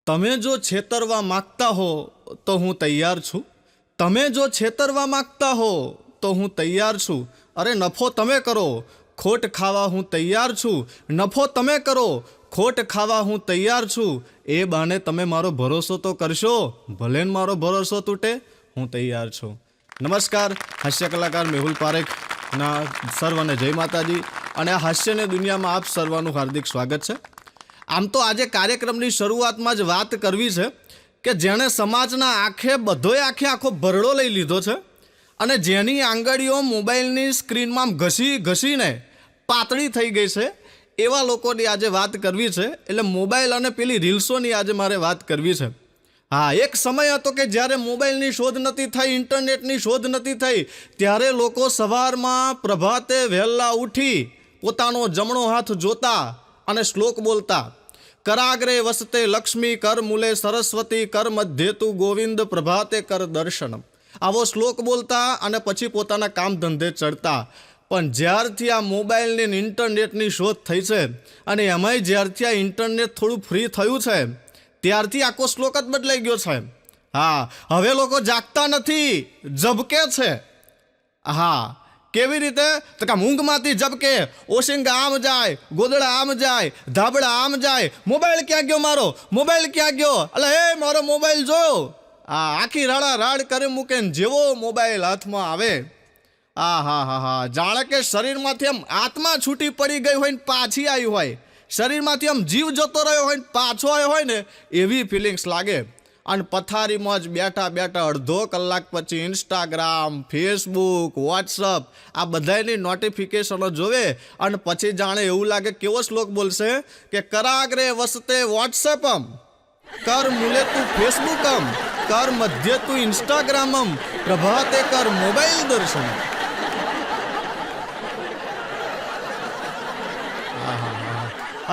તમે જો છેતરવા માગતા હો તો હું તૈયાર છું. તમે જો છેતરવા માગતા હો તો હું તૈયાર છું. અરે નફો તમે કરો, ખોટ ખાવા હું તૈયાર છું. નફો તમે કરો, ખોટ ખાવા હું તૈયાર છું. એ બાને તમે મારો ભરોસો તો કરશો, ભલે ને મારો ભરોસો તૂટે, હું તૈયાર છું. નમસ્કાર, હાસ્ય કલાકાર મેહુલ પારેખના સર્વને જય માતાજી. અને આ હાસ્યની દુનિયામાં આપ સર્વનું હાર્દિક સ્વાગત છે. આમ તો આજે કાર્યક્રમની શરૂઆતમાં જ વાત કરવી છે કે જેણે સમાજના આખો ભરડો લઈ લીધો છે અને જેની આંગળીઓ મોબાઈલની સ્ક્રીનમાં ઘસીને પાતળી થઈ ગઈ છે, એવા લોકોની આજે વાત કરવી છે. એટલે મોબાઈલ અને પેલી રીલ્સોની આજે મારે વાત કરવી છે. હા, એક સમય હતો કે જ્યારે મોબાઈલની શોધ નથી થઈ, ઇન્ટરનેટની શોધ નથી થઈ, ત્યારે લોકો સવારમાં પ્રભાતે વહેલા ઉઠી પોતાનો જમણો હાથ જોતા અને શ્લોક બોલતા. કરાગ્રે વસતે લક્ષ્મી, કર મૂલે સરસ્વતી, કર મધ્યે તું ગોવિંદ, પ્રભાતે કર દર્શનમ. આવો શ્લોક બોલતા અને પછી પોતાના કામ ધંધે ચડતા. પણ જ્યારથી આ મોબાઈલની ઇન્ટરનેટની શોધ થઈ છે અને એમાંય જ્યારથી આ ઇન્ટરનેટ થોડું ફ્રી થયું છે, ત્યારથી આખો શ્લોક જ બદલાઈ ગયો છે. હા, હવે લોકો જાગતા નથી, ઝબકે છે. હા, કેવી રીતે? તો કે ઊંઘમાંથી ઝબકે, ઓશિંગા આમ જાય, ગોદડા આમ જાય, ધાબળા આમ જાય. મોબાઈલ ક્યાં ગયો મારો? મોબાઈલ ક્યાં ગયો? એટલે એ મારો મોબાઈલ જો. આખી રાડા રાડ કરી મૂકે ને જેવો મોબાઈલ હાથમાં આવે, હા, જાણે કે શરીરમાંથી આમ આત્મા છૂટી પડી ગઈ હોય ને પાછી આવી હોય, શરીરમાંથી આમ જીવ જતો રહ્યો હોય ને પાછો આવ્યો હોય ને એવી ફિલિંગ્સ લાગે. અને પથારીમાં જ બેઠા બેઠા અડધો કલાક પછી ઇન્સ્ટાગ્રામ, ફેસબુક, વોટ્સઅપ આ બધાની નોટિફિકેશનો જોવે અને પછી જાણે એવું લાગે કેવો શ્લોક બોલશે કે કરાગ્રે વસતે વોટ્સએપમ, કર મૂલે તું ફેસબુકમ, કર મધ્ય તું ઇન્સ્ટાગ્રામમ, પ્રભાતે કર મોબાઈલ દર્શન.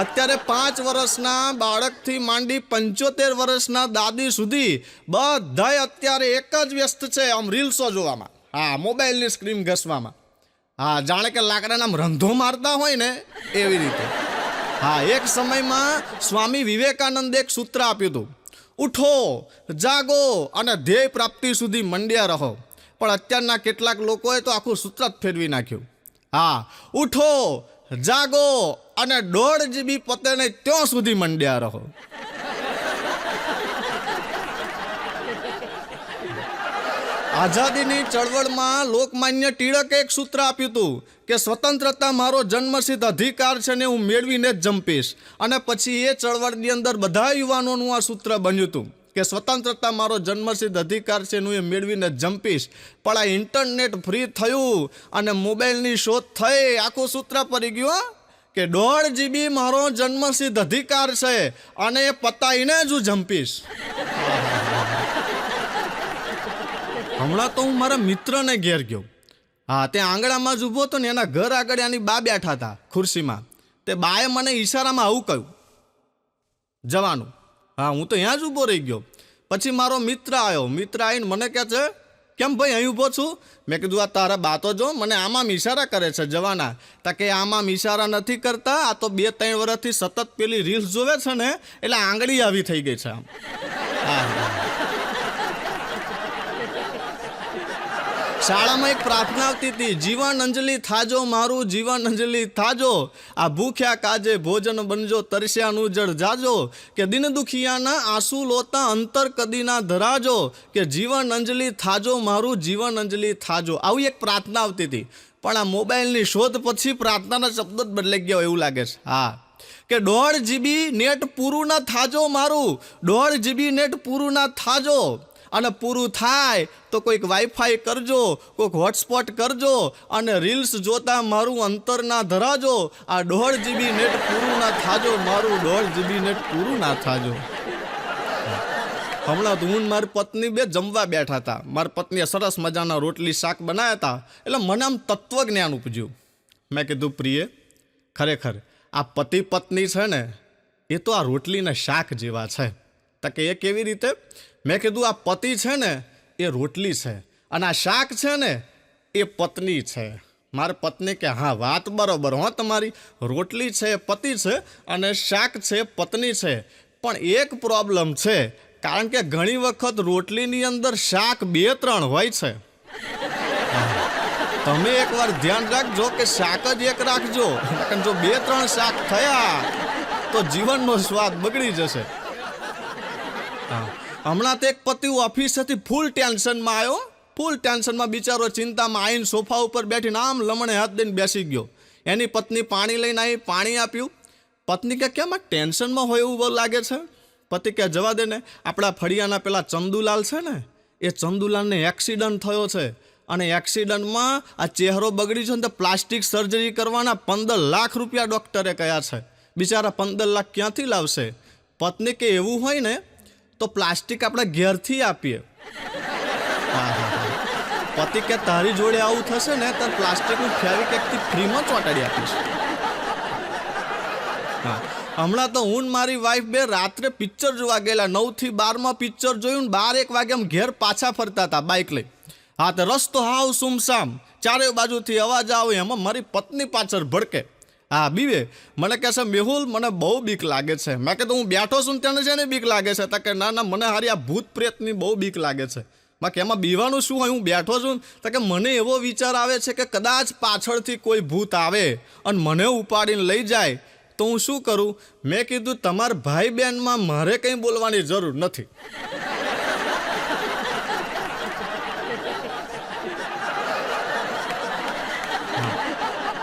અત્યારે 5 વર્ષના બાળકથી માંડી 75 વર્ષના દાદી સુધી બધાય અત્યારે એક જ વ્યસ્ત છે આમ રીલ્સો જોવામાં, હા, મોબાઈલની સ્ક્રીન ઘસવામાં. હા, જાણે કે લાકડાના આમ રંધો મારતા હોય ને એવી રીતે. હા, એક સમયમાં સ્વામી વિવેકાનંદે એક સૂત્ર આપ્યું હતું, ઉઠો, જાગો અને ધ્યેય પ્રાપ્તિ સુધી મંડ્યા રહો. પણ અત્યારના કેટલાક લોકોએ તો આખું સૂત્ર જ ફેરવી નાખ્યું. હા, ઉઠો, જાગો અને 1.5 GB પતે ને ત્યાં સુધી મંડ્યા રહો. આઝાદીની ચળવળમાં લોકમાન્ય ટિળકે એક સૂત્ર આપ્યું હતું કે સ્વતંત્રતા મારો જન્મસિદ્ધ અધિકાર છે ને હું મેળવીને જ જંપીશ. અને પછી એ ચળવળની અંદર બધા યુવાનોનું આ સૂત્ર બન્યું હતું કે સ્વતંત્રતા મારો જન્મસિદ્ધ અધિકાર છે હું એ મેળવીને જ જંપીશ. પણ આ ઇન્ટરનેટ ફ્રી થયું અને મોબાઈલની શોધ થઈ, આખું સૂત્ર પડી ગયું કે 1.5 GB મારો જન્મસિદ્ધ અધિકાર છે અને એ પતાઈને જ હું જંપીશ. હમણાં તો હું મારા મિત્રને ઘેર ગયો. હા, તે આંગણામાં જ ઊભો હતો ને એના ઘર આગળ એની બા બેઠા હતા ખુરશીમાં. તે બાએ મને ઈશારામાં આવું કહ્યું જવાનું. હા, હું તો ત્યાં જ ઊભો રહી ગયો. પછી મારો મિત્ર આવ્યો. મિત્ર આવીને મને કહે છે, કેમ ભાઈ અહીં ઊભો છું? મેં કીધું આ તારા બા તો જો મને આમાં ઈશારા કરે છે જવાના. તા કે આમાં ઈશારા નથી કરતા, આ તો 2-3 વર્ષથી સતત પેલી રીલ્સ જોવે છે ને એટલે આંગળી આવી થઈ ગઈ છે આમ. હા, શાળામાં એક પ્રાર્થના આવતી હતી, જીવન અંજલિ થાજો મારું, જીવન અંજલિ થાજો, આ ભૂખ્યા કાજે ભોજન બનજો, તરસ્યાનું જળ જાજો, કે દિન દુખિયાના આંસુ લોતા અંતર કદી ના ધરાજો, કે જીવન અંજલિ થાજો મારું, જીવન અંજલિ થાજો. આવી એક પ્રાર્થના આવતી હતી. પણ આ મોબાઈલની શોધ પછી પ્રાર્થનાના શબ્દો જ બદલાઈ ગયા એવું લાગે છે. હા, કે 1.5 GB નેટ પૂરું ના થાજો મારું, 1.5 GB નેટ પૂરું ના થાજો. અને પૂરું થાય તો કોઈક વાઈફાઈ કરજો, કોઈક હોટસ્પોટ કરજો અને રીલ્સ જોતા મારું અંતર ના ધરાજો. આ 1.5 GB નેટ પૂરું ના થાજો મારું, 1.5 GB નેટ પૂરું ના થાજો. હમણાં તો હું મારી પત્ની બે જમવા બેઠા હતા. મારી પત્નીએ સરસ મજાના રોટલી શાક બનાવ્યા હતા. એટલે મને આમ તત્વજ્ઞાન ઉપજ્યું. મેં કીધું પ્રિય, ખરેખર આ પતિ પત્ની છે ને એ તો આ રોટલીના શાક જેવા છે. તો કે એ કેવી રીતે? મેં કીધું આ પતિ છે ને એ રોટલી છે અને આ શાક છે ને એ પત્ની છે. મારી પત્ની કે હા, વાત બરોબર હો તમારી, રોટલી છે પતિ છે અને શાક છે પત્ની છે. પણ એક પ્રોબ્લેમ છે, કારણ કે ઘણી વખત રોટલીની અંદર શાક 2-3 હોય છે. તમે એકવાર ધ્યાન રાખજો કે શાક જ એક રાખજો, જો 2-3 શાક થયા તો જીવનનો સ્વાદ બગડી જશે. હમણાં તો એક પતિ ઓફિસેથી ફૂલ ટેન્શનમાં આવ્યો, ફૂલ ટેન્શનમાં બિચારો ચિંતામાં આવીને સોફા ઉપર બેઠીને આમ લમણે હાથ દઈને બેસી ગયો. એની પત્ની પાણી લઈને આવી, પાણી આપ્યું. પત્ની કે કેમ આ ટેન્શનમાં હોય એવું બહુ લાગે છે? પતિ કે જવા દે ને, આપણા ફળિયાના પેલા ચંદુલાલ છે ને, એ ચંદુલાલને એક્સિડન્ટ થયો છે, અને એક્સિડન્ટમાં આ ચહેરો બગડી છે ને તો પ્લાસ્ટિક સર્જરી કરવાના 15 લાખ રૂપિયા ડૉક્ટરે કહ્યા છે. બિચારા 15 લાખ ક્યાંથી લાવશે? પત્ની કે એવું હોય ને તો પ્લાસ્ટિક આપણે ઘેરથી આપીએ. પતિ કે તારી જોડે આવું થશે ને તો પ્લાસ્ટિકનું ફેવિકેકથી ફ્રીમાં ચોંટાડી આપીશ. હમણાં તો હું મારી વાઈફ બે રાત્રે પિક્ચર જોવા ગયેલા, 9 થી 12 પિક્ચર જોયું ને 12-1 વાગે આમ ઘેર પાછા ફરતા હતા બાઇક લઈ. હા, તો રસ્તો હાવ સુમસામ, ચારે બાજુથી અવાજ આવે, એમાં મારી પત્ની પાછળ ભડકે. હા, બીવે મને કહે છે, મેહુલ મને બહુ બીક લાગે છે. મેં કીધું હું બેઠો છું ને તેને છે ને બીક લાગે છે? કે ના ના, મને હારી આ ભૂત પ્રેતની બહુ બીક લાગે છે. મેં કે એમાં બીવાનું શું હોય, હું બેઠો છું તો કે મને એવો વિચાર આવે છે કે કદાચ પાછળથી કોઈ ભૂત આવે અને મને ઉપાડીને લઈ જાય તો હું શું કરું? મેં કીધું તમારા ભાઈ બહેનમાં મારે કંઈ બોલવાની જરૂર નથી.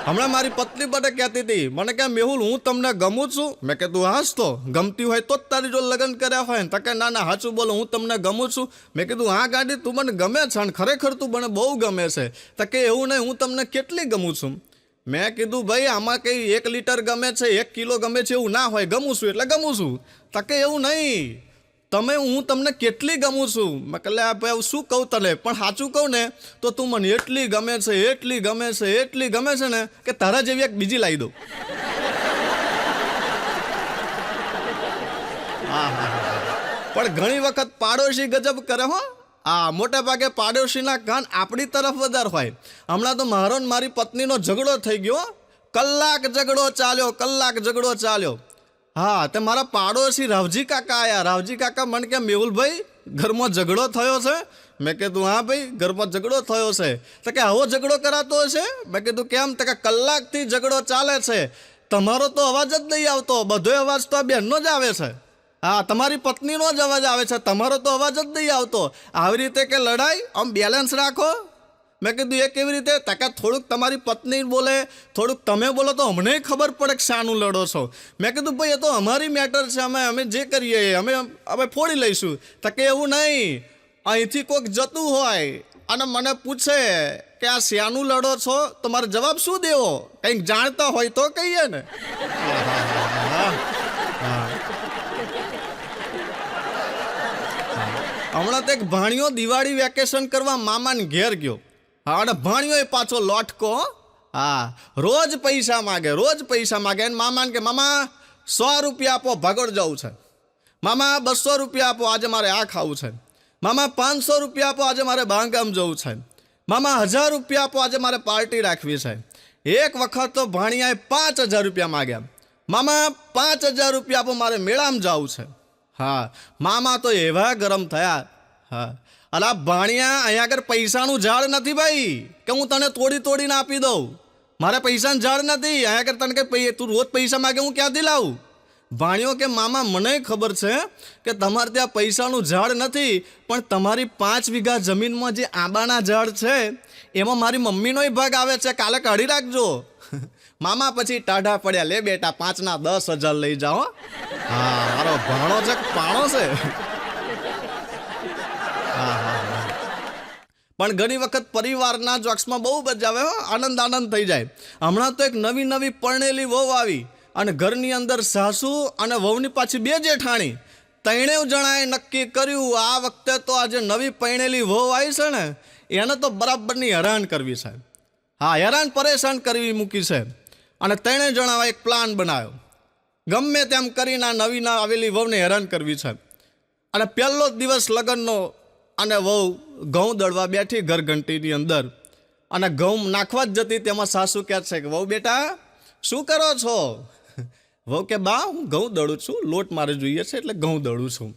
હમણાં મારી પત્ની મને કહેતી હતી, મને કે મેહુલ હું તમને ગમું છું? મેં કીધું હાસ, તો ગમતી હોય તો જ તારી જો લગ્ન કર્યા હોય ને. તો કે ના ના, સાચું બોલો, હું તમને ગમું છું. મેં કીધું હા ગાડી, તું મને ગમે છે અને ખરેખર તું મને બહુ ગમે છે. તો કે એવું નહીં, હું તમને કેટલી ગમું છું? મેં કીધું ભાઈ આમાં કંઈ 1 લીટર ગમે છે, 1 કિલો ગમે છે એવું ના હોય, ગમું છું એટલે ગમું છું. તો કે એવું નહીં, હું તમને કેટલી ગમું છું? મેં કહે ભાઈ શું કહું તને, પણ સાચું કહું ને તો તું મને એટલી ગમે છે, એટલી ગમે છે, એટલી ગમે છે ને કે તારા જેવી એક બીજી લાવી દઉં. પણ ઘણી વખત પાડોશી ગજબ કરે હો. મોટા ભાગે પાડોશીના કાન આપણી તરફ વધારે હોય. હમણાં તો મારો ને મારી પત્નીનો ઝઘડો થઈ ગયો, કલાક ઝઘડો ચાલ્યો. હા, તે મારા પાડોશી રાવજી કાકા આયા. રાવજી કાકા મને કે મેહુલભાઈ ઘરમાં ઝઘડો થયો છે? મેં કીધું હા ભાઈ, ઘરમાં ઝઘડો થયો છે. તો કે આવો ઝઘડો કરાતો હશે? મેં કીધું કેમ? તો કે કલાકથી ઝઘડો ચાલે છે, તમારો તો અવાજ જ નહીં આવતો, બધો અવાજ તો આ બેનનો જ આવે છે. હા, તમારી પત્નીનો જ અવાજ આવે છે, તમારો તો અવાજ જ નહીં આવતો. આવી રીતે કે લડાઈ, આમ બેલેન્સ રાખો. મેં કીધું એ કેવી રીતે? તાકા થોડુંક તમારી પત્ની બોલે, થોડુંક તમે બોલો તો અમને ખબર પડે કે શાનું લડો છો. મેં કીધું ભાઈ એ તો અમારી મેટર છે, અમે જે કરીએ અમે ફોડી લઈશું. તો કે એવું નહીં, અહીંથી કોઈક જતું હોય અને મને પૂછે કે આ શાનું લડો છો, તો મારે જવાબ શું દેવો? કંઈક જાણતા હોય તો કહીએ ને. હમણાં તો એક ભાણિયો દિવાળી વેકેશન કરવા મામાને ઘેર ગયો. હા, અને ભાણિયો પાછો લોટકો. હા, રોજ પૈસા માગે. અને મામાને કે મામા 100 રૂપિયા આપો, ભાગોળ જવું છે. મામા 200 રૂપિયા આપો, આજે મારે આ ખાવું છે. મામા 500 રૂપિયા આપો, આજે મારે બાંગામ જવું છે. મામા 1000 રૂપિયા આપો, આજે મારે પાર્ટી રાખવી છે. એક વખત તો ભાણિયાએ 5000 રૂપિયા માગ્યા. મામા 5000 રૂપિયા આપો, મારે મેળામાં જવું છે. હા, મામા તો એવા ગરમ થયા. હા, અલા ભાણિયા, અહીંયા આગળ પૈસાનું ઝાડ નથી ભાઈ કે હું તને તોડીને આપી દઉં. મારે પૈસાનું ઝાડ નથી અહીંયા આગળ. તને કંઈ તું રોજ પૈસા માગે, હું ક્યાંથી લાવું? ભાણિયો કે મામા મને ખબર છે કે તમારે ત્યાં પૈસાનું ઝાડ નથી, પણ તમારી 5 વીઘા જમીનમાં જે આંબાના ઝાડ છે એમાં મારી મમ્મીનોય ભાગ આવે છે, કાલે કાઢી રાખજો. મામા પછી ટાઢા પડ્યા, લે બેટા 5 ના 10,000 લઈ જાઓ. હા, મારો ભાણો છે, પાણો છે. પણ ઘણી વખત પરિવારના જોક્સમાં બહુ મજા આવે, આનંદ થઈ જાય. હમણાં તો એક નવી પરણેલી વહુ આવી અને ઘરની અંદર સાસુ અને વહુની પાછી 2 જેઠાણી, 3 જણાએ નક્કી કર્યું આ વખતે તો આજે નવી પરણેલી વહુ આવી છે ને એને તો બરાબરની હેરાન કરવી છે. હા, હેરાન પરેશાન કરવી મૂકી છે. અને 3 જણા એક પ્લાન બનાવ્યો, ગમે તેમ કરીને આ નવી આવેલી વહુને હેરાન કરવી છે. અને પહેલો દિવસ લગ્નનો, અને વહુ ઘઉં દળવા બેઠી ઘરઘંટીની અંદર, અને ઘઉં નાખવા જ જતી તેમાં સાસુ કહે છે કે વહુ બેટા શું કરો છો? વહુ કે બા હું ઘઉં દળું છું, લોટ મારે જોઈએ છે એટલે ઘઉં દળું છું.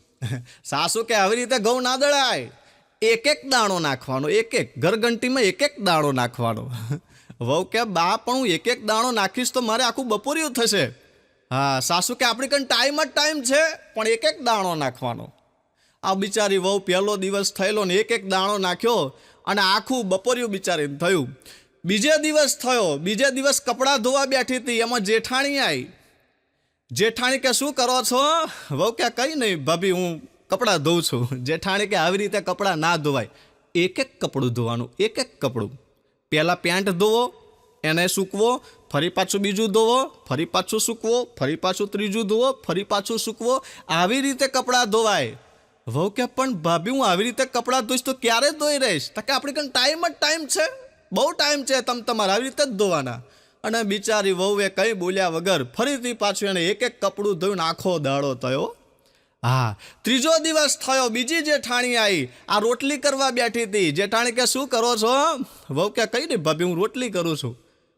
સાસુ કે આવી રીતે ઘઉં ના દળાય, એક એક દાણો નાખવાનો, એક એક ઘરઘંટીમાં એક એક દાણો નાખવાનો. વહુ કે બા પણ હું એક એક દાણો નાખીશ તો મારે આખું બપોરિયું થશે. હા, સાસુ કે આપણી કંઈ ટાઈમ જ ટાઈમ છે, પણ એક એક દાણો નાખવાનો. આ બિચારી વહુ પહેલો દિવસ થયેલો ને એક એક દાણો નાખ્યો અને આખું બપોરિયું બિચારીને થયું. બીજે દિવસ થયો, બીજે દિવસ કપડાં ધોવા બેઠી હતી, એમાં જેઠાણી આવી. જેઠાણી કે શું કરો છો? વહુ કે કંઈ નહીં ભાભી, હું કપડાં ધોઉં છું. જેઠાણી કે આવી રીતે કપડાં ના ધોવાય, એક એક કપડું ધોવાનું, એક એક કપડું. પહેલાં પેન્ટ ધોવો, એને સૂકવો, ફરી પાછું બીજું ધોવો, ફરી પાછું સૂકવો, ફરી પાછું ત્રીજું ધોવો, ફરી પાછું સૂકવો. આવી રીતે કપડાં ધોવાય. વહુ કે પણ ભાભી હું આવી રીતે કપડાં ધોઈશ તો ક્યારે ધોઈ રહીશ? તો કે આપણી કંઈ ટાઈમ જ ટાઈમ છે, બહુ ટાઈમ છે, તમારે આવી રીતે જ ધોવાના. અને બિચારી વહુએ કંઈ બોલ્યા વગર ફરીથી પાછું એને એક એક કપડું ધોઈને આખો દાડો થયો. હા, ત્રીજો દિવસ થયો, બીજી જેઠાણી આવી, આ રોટલી કરવા બેઠી હતી. જેઠાણી કે શું કરો છો? વહુ કે કંઈ નહીં ભાભી, હું રોટલી કરું છું.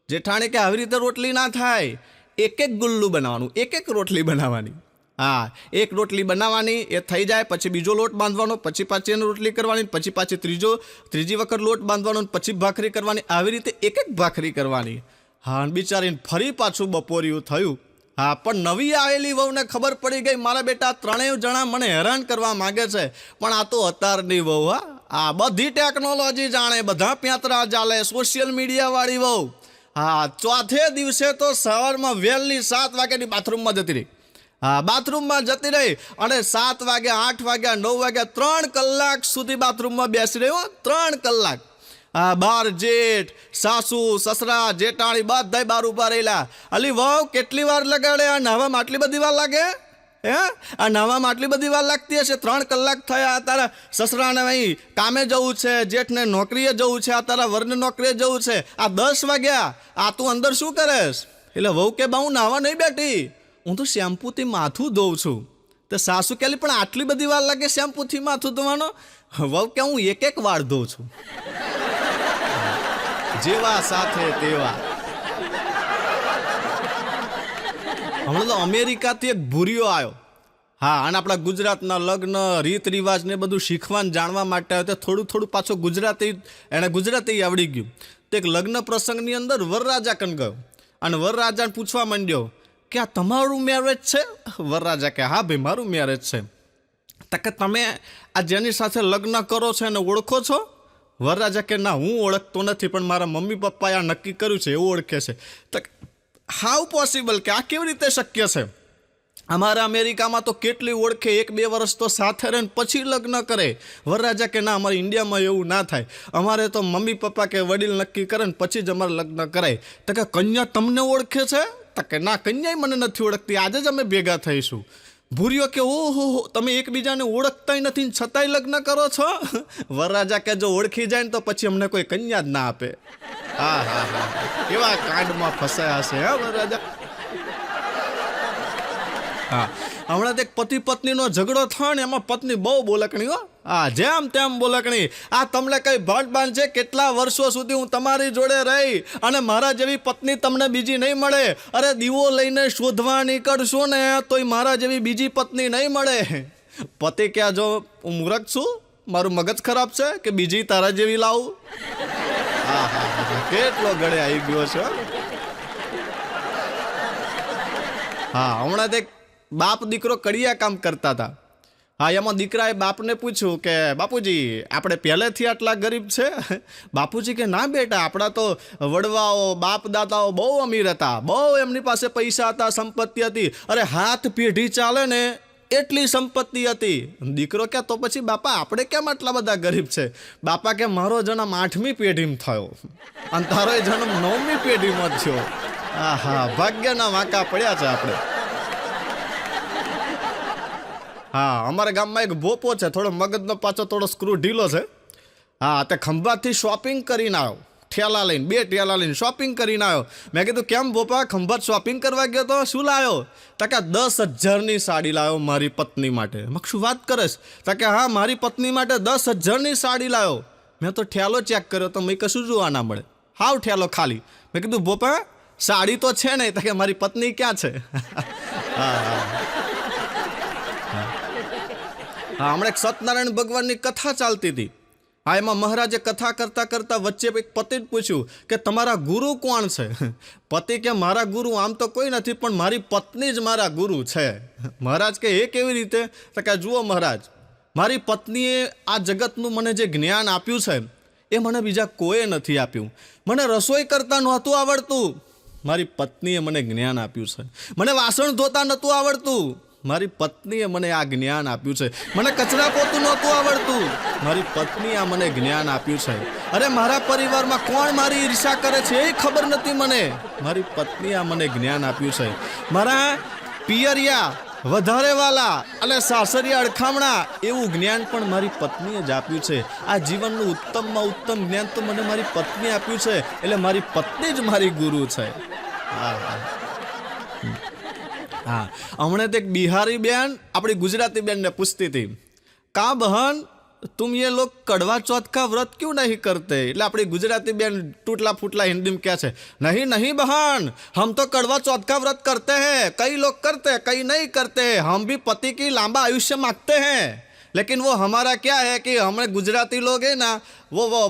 જેઠાણી કે આવી રીતે રોટલી ના થાય, એક એક ગુલ્લું બનાવવાનું, એક એક રોટલી બનાવવાની. હા, એક રોટલી બનાવવાની, એ થઈ જાય પછી બીજો લોટ બાંધવાનો, પછી પાછી એને રોટલી કરવાની, પછી પાછી ત્રીજી વખત લોટ બાંધવાનો, પછી ભાખરી કરવાની. આવી રીતે એક એક ભાખરી કરવાની. હા, બિચારીને ફરી પાછું બપોરિયું થયું. હા, પણ નવી આવેલી વહુને ખબર પડી ગઈ મારા બેટા ત્રણેય જણા મને હેરાન કરવા માગે છે. પણ આ તો અત્યારની વહુ, હા, આ બધી ટેકનોલોજી જાણે, બધા પ્યાતરા ચાલે, સોશિયલ મીડિયાવાળી વહુ. હા, ચોથે દિવસે તો સવારમાં વહેલી 7 વાગ્યાની બાથરૂમમાં જતી રહી. હા, બાથરૂમમાં જતી રહી અને 7 વાગ્યા, 8 વાગ્યા, 9 વાગ્યા, 3 કલાક સુધી બાથરૂમમાં બેસી રહ્યો. 3 કલાક. હા, બાર જેઠ, સાસુ, સસરા, જેઠાણી બધાય બાર ઉભા રહેલા. અલી વહુ કેટલી વાર લગાડે? આ નાવામાં આટલી બધી વાર લાગે? હે, આ નાવામાં આટલી બધી વાર લાગતી હશે? 3 કલાક થયા. તારા સસરાને અહીં કામે જવું છે, જેઠને નોકરીએ જવું છે, આ તારા વરને નોકરીએ જવું છે. આ 10 વાગ્યા, આ તું અંદર શું કરેશ? એટલે વહુ કે બા હું નાવા નહીં બેઠી, હું તો શેમ્પૂથી માથું ધોઉં છું. તો સાસુ કહેલી પણ આટલી બધી વાર લાગે શેમ્પૂથી માથું ધોવાનો? વહુ કે હું એક એક વાર ધોઉં છું. જેવા સાથે તેવા. હમણાં તો અમેરિકાથી એક ભૂરીયો આવ્યો. હા, અને આપણા ગુજરાતના લગ્ન રીત રિવાજ ને બધું શીખવાનું જાણવા માટે આવ્યો. તો થોડું થોડું પાછું ગુજરાતી આવડી ગયું. તો એક લગ્ન પ્રસંગની અંદર વરરાજા કન ગયો અને વરરાજાને પૂછવા માંડ્યો કે આ તમારું મેરેજ છે? વરરાજા કે હા ભાઈ મારું મેરેજ છે. તો કે તમે આ જેની સાથે લગ્ન કરો છો એને ઓળખો છો? વરરાજા કે ના હું ઓળખતો નથી, પણ મારા મમ્મી પપ્પાએ આ નક્કી કર્યું છે, એવું ઓળખે છે. તો હાઉ પોસિબલ, કે આ કેવી રીતે શક્ય છે? અમારા અમેરિકામાં તો કેટલી ઓળખે, 1-2 વર્ષ તો સાથે રહે પછી લગ્ન કરે. વરરાજા કે ના અમારે ઇન્ડિયામાં એવું ના થાય, અમારે તો મમ્મી પપ્પા કે વડીલ નક્કી કરે ને પછી જ અમારે લગ્ન કરાય. તો કે કન્યા તમને ઓળખે છે? તો કે ના કન્યાય મને નથી ઓળખતી, આજે જ અમે ભેગા થઈશું. ભૂરીઓ કે ઓહો તમે એકબીજાને ઓળખતા નથી છતાંય લગ્ન કરો છો? વરરાજા કે જો ઓળખી જાય ને તો પછી અમને કોઈ કન્યા જ ના આપે. હા હા હા, કેવા કાંડમાં ફસાયા છે હા વરરાજા. હા, હમણાં એક પતિ પત્નીનો ઝઘડો થયો ને એમાં પત્ની બહુ બોલકણી હો. હા, જેમ તેમ બોલકણી. આ તમને કઈ ભટબાન છે? કેટલા વર્ષો સુધી હું તમારી જોડે રહી અને મારા જેવી પત્ની તમને બીજી નહીં મળે. અરે દીવો લઈને શોધવા નીકળશો ને તોય મારા જેવી બીજી પત્ની નહીં મળે. પતિ ક્યાં જો હું મૂર્ખ છું, મારું મગજ ખરાબ છે કે બીજી તારા જેવી લાવું? હા હા, કેટલો ગળે આવી ગયો છે. હા, હમણાં એક બાપ દીકરો કડિયા કામ કરતા હતા. હા, એમાં દીકરાએ બાપને પૂછ્યું કે બાપુજી આપણે પહેલેથી આટલા ગરીબ છે? બાપુજી કે ના બેટા, આપણા તો વડવાઓ બાપ દાદાઓ બહુ અમીર હતા, બહુ એમની પાસે પૈસા હતા, સંપત્તિ હતી. અરે હાથ પેઢી ચાલે ને એટલી સંપત્તિ હતી. દીકરો કે તો પછી બાપા આપણે કેમ આટલા બધા ગરીબ છે? બાપા કે મારો જન્મ 8મી પેઢીમાં થયો અને તારો જન્મ 9મી પેઢીમાં થયો. હા હા, ભાગ્યના વાંકા પડ્યા છે આપણે. હા, અમારા ગામમાં એક ભોપો છે, થોડો મગજનો પાછો થોડો સ્ક્રૂ ઢીલો છે. હા, તે ખંભાતથી શોપિંગ કરીને આવ્યો, ઠેલા લઈને, 2 ઠેલા લઈને શોપિંગ કરીને આવ્યો. મેં કીધું કેમ ભોપા ખંભાત શોપિંગ કરવા ગયો તો શું લાવ્યો? તો કે 10,000ની સાડી લાવ્યો મારી પત્ની માટે. મેં શું વાત કરીશ? તો કે હા મારી પત્ની માટે 10,000ની સાડી લાવ્યો. મેં તો ઠેલો ચેક કર્યો તો મેં કશું જોવા ના મળે, હાવ ઠેલો ખાલી. મેં કીધું ભોપા સાડી તો છે નહીં? તો કે મારી પત્ની ક્યાં છે? હા હા હા, હમણાં એક સત્યનારાયણ ભગવાનની કથા ચાલતી હતી. હા, એમાં મહારાજે કથા કરતા કરતા વચ્ચે એક પતિને પૂછ્યું કે તમારા ગુરુ કોણ છે? પતિ કે મારા ગુરુ આમ તો કોઈ નથી, પણ મારી પત્ની જ મારા ગુરુ છે. મહારાજ કે એ કેવી રીતે? તો કે જુઓ મહારાજ, મારી પત્નીએ આ જગતનું મને જે જ્ઞાન આપ્યું છે એ મને બીજા કોઈએ નથી આપ્યું. મને રસોઈ કરતા નહોતું આવડતું, મારી પત્નીએ મને જ્ઞાન આપ્યું છે. મને વાસણ ધોતા નહોતું આવડતું, મારી પત્નીએ મને આ જ્ઞાન આપ્યું છે. મને કચરા પોતું નહોતું આવડતું, મારી પત્નીએ આ મને જ્ઞાન આપ્યું છે. અરે મારા પરિવારમાં કોણ મારી ઈર્ષા કરે છે એ ખબર નથી મને, મારી પત્નીએ આ મને જ્ઞાન આપ્યું છે. મારા પિયરિયા વધારે વાલા અને સાસરિયા અડખામણા એવું જ્ઞાન પણ મારી પત્નીએ જ આપ્યું છે. આ જીવનનું ઉત્તમમાં ઉત્તમ જ્ઞાન તો મને મારી પત્નીએ આપ્યું છે, એટલે મારી પત્ની જ મારી ગુરુ છે. હા હા, હમણાં તો એક બિહારી બેન આપણી ગુજરાતી બેનને પૂછતી હતી, કા બહન तुम ये लोग कड़वा चौथ का व्रत क्यों नहीं करते? એટલે આપણી ગુજરાતી બેન टूटला फूटला हिंदी में क्या है, नहीं नहीं बहन, हम तो कड़वा चौथ का व्रत करते हैं. कई लोग करते हैं, कई नहीं करते. हम भी पति की लंबा आयुष्य मांगते हैं, लेकिन वो हमारा क्या है कि हमें गुजराती लोग है ना, वो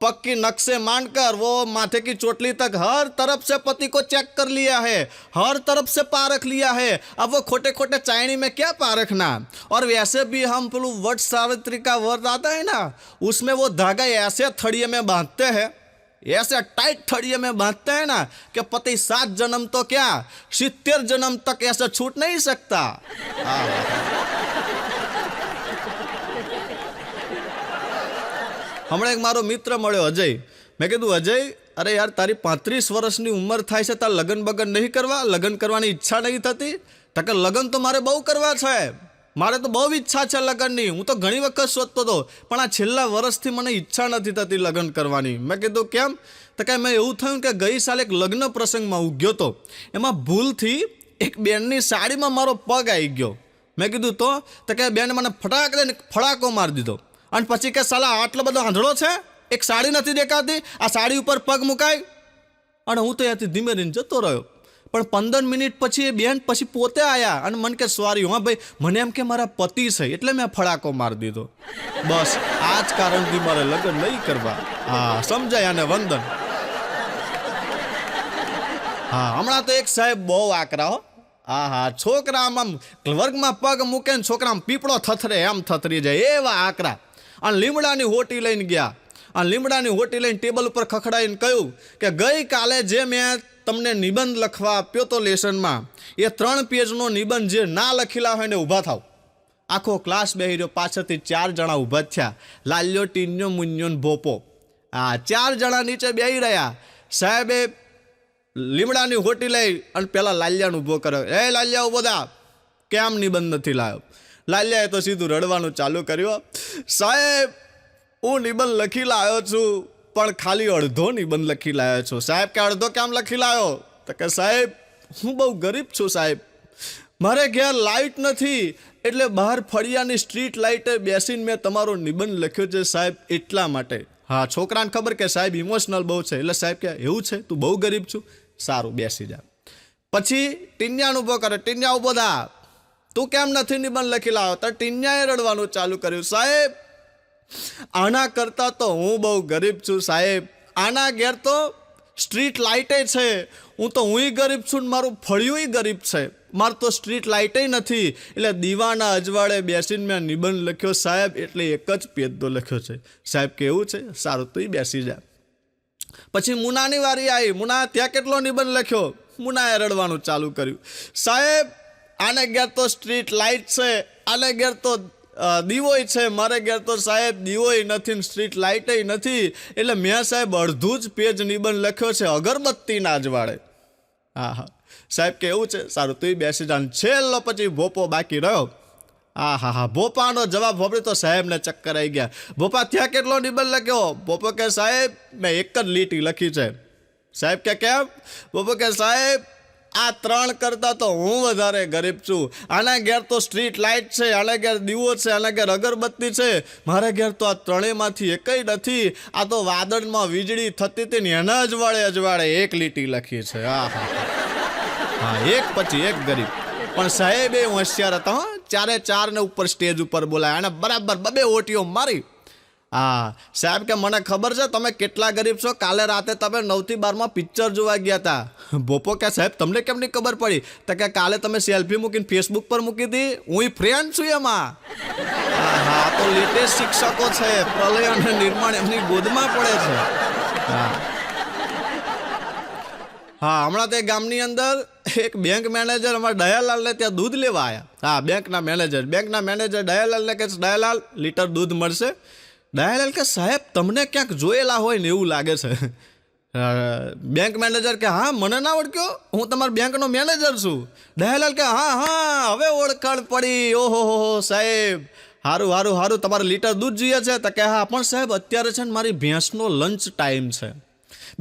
पग की नक से मानकर वो माथे की चोटली तक हर तरफ से पति को चेक कर लिया है, हर तरफ से पारख लिया है. अब वो खोटे खोटे चाइनी में क्या पारखना. और वैसे भी हम पेलू वट सावित्री का व्रत आता है ना, उसमें वो धागा ऐसे थड़िए में बांधते हैं, ऐसे टाइट थड़िए में बांधते हैं ना कि पति 7 जन्म तो क्या 70 जन्म तक ऐसे छूट नहीं सकता. હમણાં એક મારો મિત્ર મળ્યો અજય. મેં કીધું અજય, અરે યાર તારી 35 વર્ષની ઉંમર થાય છે, તાર લગ્ન બગન નહીં કરવા? લગ્ન કરવાની ઈચ્છા નહીં થતી? તો કે લગ્ન તો મારે બહુ કરવા છે, મારે તો બહુ ઈચ્છા છે લગ્નની. હું તો ઘણી વખત શોધતો હતો, પણ આ છેલ્લા વર્ષથી મને ઈચ્છા નથી થતી લગ્ન કરવાની. મેં કીધું કેમ? તો કે મેં એવું થયું કે ગઈ સાલ એક લગ્ન પ્રસંગમાં હું ગયો હતો, એમાં ભૂલથી એક બેનની સાડીમાં મારો પગ આવી ગયો. મેં કીધું તો કે બેન મને ફટાક દઈને ફડાકો મારી દીધો. અને પછી કે સાલા આટલો બધો આંધળો છે, એક સાડી નથી દેખાતી, આ સાડી ઉપર પગ મુકાય? અને હું તો ત્યાંથી ધીમે રહીને જતો રહ્યો. પણ 15 મિનિટ પછી એ બેન પછી પોતે આવ્યા અને મને કે સોરી હા ભાઈ, મને એમ કે મારા પતિ છે એટલે મેં ફડાકો મારી દીધો. બસ આ જ કારણથી મારે લગ્ન નહીં કરવા. હા સમજાય આને વંદન. હા, હમણાં તો એક સાહેબ બહુ આકરા હો. હા હા, છોકરા આમ વર્ગમાં પગ મૂકે ને છોકરા આમ પીપળો થથરે એમ થથરી જાય એવા આકરા. અને લીમડાની હોટી લઈને ગયા, અને લીમડાની હોટી લઈને ટેબલ ઉપર ખખડાઈને કહ્યું કે ગઈકાલે જે મેં તમને નિબંધ લખવા આપ્યો તો લેસનમાં, એ 3 પેજનો નિબંધ જે ના લખેલા હોય ને ઊભા થાવ. આખો ક્લાસ બેહી રહ્યો, પાછળથી 4 જણા ઊભા થયા, લાલ્યો, ટીન્યો, મુન્યો ને ભોપો. હા, 4 જણા નીચે બેહી રહ્યા. સાહેબે લીમડાની હોટી લઈ અને પેલા લાલ્યાને ઊભો કર્યો. એ લાલ્યા ઊભો થા, કેમ નિબંધ નથી લાવ્યો? લાલ્યાએ તો સીધું રડવાનું ચાલુ કર્યું. સાહેબ હું નિબંધ લખી લાવ્યો છું, પણ ખાલી અડધો નિબંધ લખી લાવ્યો છું. સાહેબ કે અડધો કેમ લખી લાવ્યો? તો કે સાહેબ હું બહુ ગરીબ છું સાહેબ, મારે ઘેર લાઇટ નથી, એટલે બહાર ફળિયાની સ્ટ્રીટ લાઇટે બેસીને મેં તમારો નિબંધ લખ્યો છે સાહેબ, એટલા માટે. હા, છોકરાને ખબર કે સાહેબ ઇમોશનલ બહુ છે, એટલે સાહેબ કે એવું છે, તું બહુ ગરીબ છું, સારું બેસી જા. પછી ટીન્યાને ઊભો કરે. ટીન્યા ઊભો થા, તું કેમ નથી નિબંધ લખી લાવ્યો? તો ટીન્યાએ રડવાનું ચાલુ કર્યું. સાહેબ આના કરતાં તો હું બહુ ગરીબ છું સાહેબ, આના ઘેર તો સ્ટ્રીટ લાઇટે છે, હુંય ગરીબ છું, મારું ફળિયું ગરીબ છે, મારે તો સ્ટ્રીટ લાઇટે નથી, એટલે દીવાના અજવાળે બેસીને મેં નિબંધ લખ્યો સાહેબ, એટલે એક જ પેજનો લખ્યો છે સાહેબ. કેવું છે? સારું તું બેસી જા. પછી મુનાની વારી આવી. મુના ત્યાં કેટલો નિબંધ લખ્યો? મુનાએ રડવાનું ચાલુ કર્યું. સાહેબ આને ઘેર તો સ્ટ્રીટ લાઇટ છે, આને ઘેર તો દીવોય છે, મારે ઘેર તો સાહેબ દીવોય નથી ને સ્ટ્રીટ લાઇટે નથી, એટલે મેં સાહેબ અડધું જ પેજ નિબંધ લખ્યો છે અગરબત્તીના અજવાળે. હા હા સાહેબ કેવું છે? સારું તું બેસી જા. છેલ્લો પછી ભોપો બાકી રહ્યો. હા હા હા, ભોપાનો જવાબ સાંભળી તો સાહેબને ચક્કર આવી ગયા. ભોપા ત્યાં કેટલો નિબંધ લખ્યો? ભોપો કે સાહેબ મેં એક જ લીટી લખી છે. સાહેબ કે કેમ? ભોપો કે સાહેબ આ 3 કરતાં તો હું વધારે ગરીબ છું, આના ઘેર તો સ્ટ્રીટ લાઇટ છે, આના ઘેર દીવો છે, આના ઘેર અગરબત્તી છે, મારા ઘેર તો આ 3માંથી એકય નથી. આ તો વાદળમાં વીજળી થતી હતી ને એના અજવાળે એક લીટી લખી છે. હા હા હા, એક પછી એક ગરીબ. પણ સાહેબ એ હોશિયાર હતા, હો. 4 ને ઉપર સ્ટેજ ઉપર બોલાય અને બરાબર 2 ઓટીઓ મારી. હા સાહેબ કે મને ખબર છે તમે કેટલા ગરીબ છો, કાલે રાતે તમે 9 થી 12 પિક્ચર જોવા ગયા હતા. બોપો કે સાહેબ તમને કેમ નહીં ખબર પડી? તો કે કાલે તમે સેલ્ફી મૂકીને ફેસબુક પર મૂકી હતી, હું ફ્રેન્ડ છું એમાં. હા તો લેટેસ્ટ શિક્ષકો છે, પ્રલય અને નિર્માણ એમની ગોદમાં પડે છે. હા હમણાં તે ગામની અંદર એક બેંક મેનેજર અમારા દયાલાલને ત્યાં દૂધ લેવા આવ્યા. હા બેંકના મેનેજર દયાલાલને કહે છે, દયાલાલ લીટર દૂધ મળશે? દયાલાલ કે સાહેબ તમને ક્યાંક જોયેલા હોય ને એવું લાગે છે. બેંક મેનેજર કે હા મને ના ઓળખ્યો, હું તમારા બેંકનો મેનેજર છું. દયાલાલ કે હા હવે ઓળખાણ પડી. ઓહો સાહેબ હારું તમારે લીટર દૂધ જોઈએ છે? તો કે હા પણ સાહેબ અત્યારે છે ને મારી ભેંસનો લંચ ટાઈમ છે,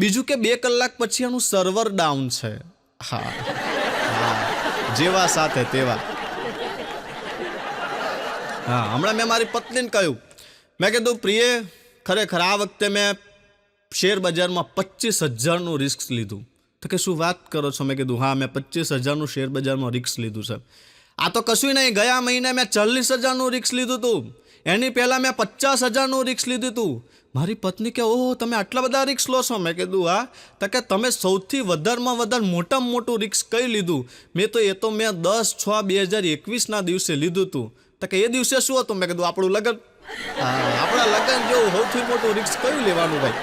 બીજું કે 2 કલાક પછી આનું સર્વર ડાઉન છે. હા જેવા સાથે તેવા. હા હમણાં મેં મારી પત્નીને કહ્યું, મેં કીધું પ્રિય ખરેખર આ વખતે મેં શેર બજારમાં 25,000નું રિસ્ક લીધું. તો કે શું વાત કરો છો? મેં કીધું હા મેં 25,000નું શેર બજારમાં રિસ્ક લીધું છે. આ તો કશું નહીં, ગયા મહિને મેં 40,000નું રિસ્ક લીધું હતું, એની પહેલાં મેં 50,000નું રિસ્ક લીધું હતું. મારી પત્ની કે ઓહો તમે આટલા બધા રિસ્ક લો છો? મેં કીધું હા. તો કે તમે સૌથી વધારેમાં વધારે મોટામાં મોટું રિસ્ક કઈ લીધું? મેં 10/6/2021ના દિવસે લીધું હતું. તો કે એ દિવસે શું હતું? મેં કીધું આપણું લગ્ન. આપણા લગ્ન જેવું સૌથી મોટું રિસ્ક કયું લેવાનું ભાઈ?